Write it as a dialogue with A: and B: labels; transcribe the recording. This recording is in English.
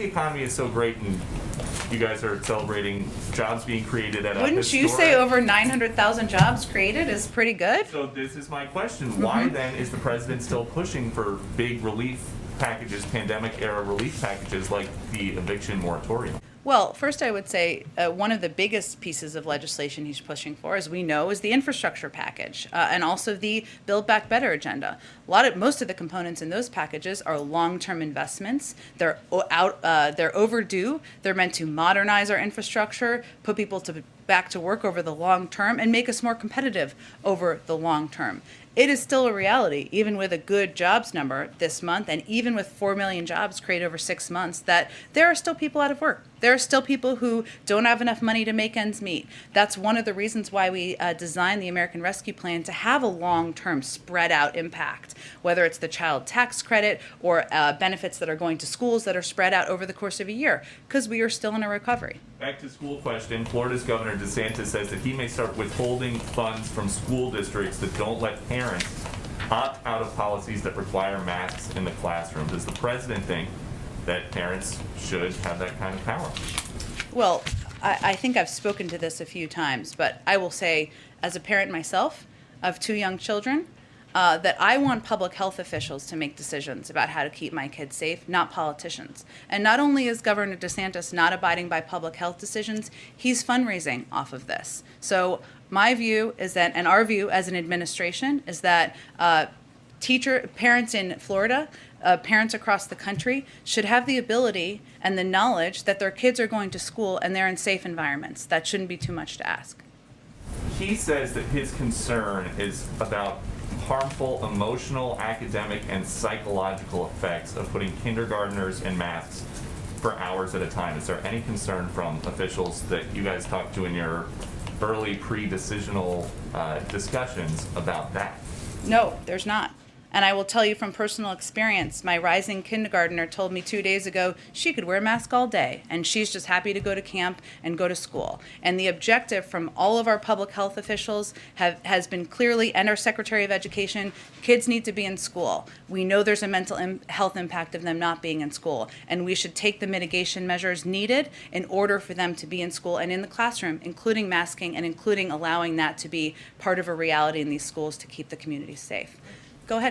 A: economy is so great and you guys are celebrating jobs being created at a
B: Wouldn't you say over 900,000 jobs created is pretty good?
A: So this is my question. Why then is the president still pushing for big relief packages, pandemic era relief packages like the eviction moratorium?
B: Well, first I would say one of the biggest pieces of legislation he's pushing for, as we know, is the infrastructure package and also the Build Back Better agenda. Most of the components in those packages are long-term investments. They're overdue. They're meant to modernize our infrastructure, put people back to work over the long term, and make us more competitive over the long term. It is still a reality, even with a good jobs number this month, and even with 4 million jobs created over 6 months, that there are still people out of work. There are still people who don't have enough money to make ends meet. That's one of the reasons why we designed the American Rescue Plan to have a long-term, spread-out impact, whether it's the child tax credit or benefits that are going to schools that are spread out over the course of a year, because we are still in a recovery.
A: Back to school question. Florida's Governor DeSantis says that he may start withholding funds from school districts that don't let parents opt out of policies that require masks in the classroom. Does the president think that parents should have that kind of power?
B: Well, I think I've spoken to this a few times, but I will say, as a parent myself of 2 young children, that I want public health officials to make decisions about how to keep my kids safe, not politicians. And not only is Governor DeSantis not abiding by public health decisions, he's fundraising off of this. So my view is that, and our view as an administration, is that parents in Florida, parents across the country should have the ability and the knowledge that their kids are going to school and they're in safe environments. That shouldn't be too much to ask.
A: He says that his concern is about harmful emotional, academic, and psychological effects of putting kindergartners in masks for hours at a time. Is there any concern from officials that you guys talked to in your early pre-decisional discussions about that?
B: No, there's not. And I will tell you from personal experience, my rising kindergartner told me 2 days ago she could wear a mask all day, and she's just happy to go to camp and go to school. And the objective from all of our public health officials has been clearly, and our Secretary of Education, kids need to be in school. We know there's a mental health impact of them not being in school, and we should take the mitigation measures needed in order for them to be in school and in the classroom, including masking and including allowing that to be part of a reality in these schools to keep the community safe. Go ahead.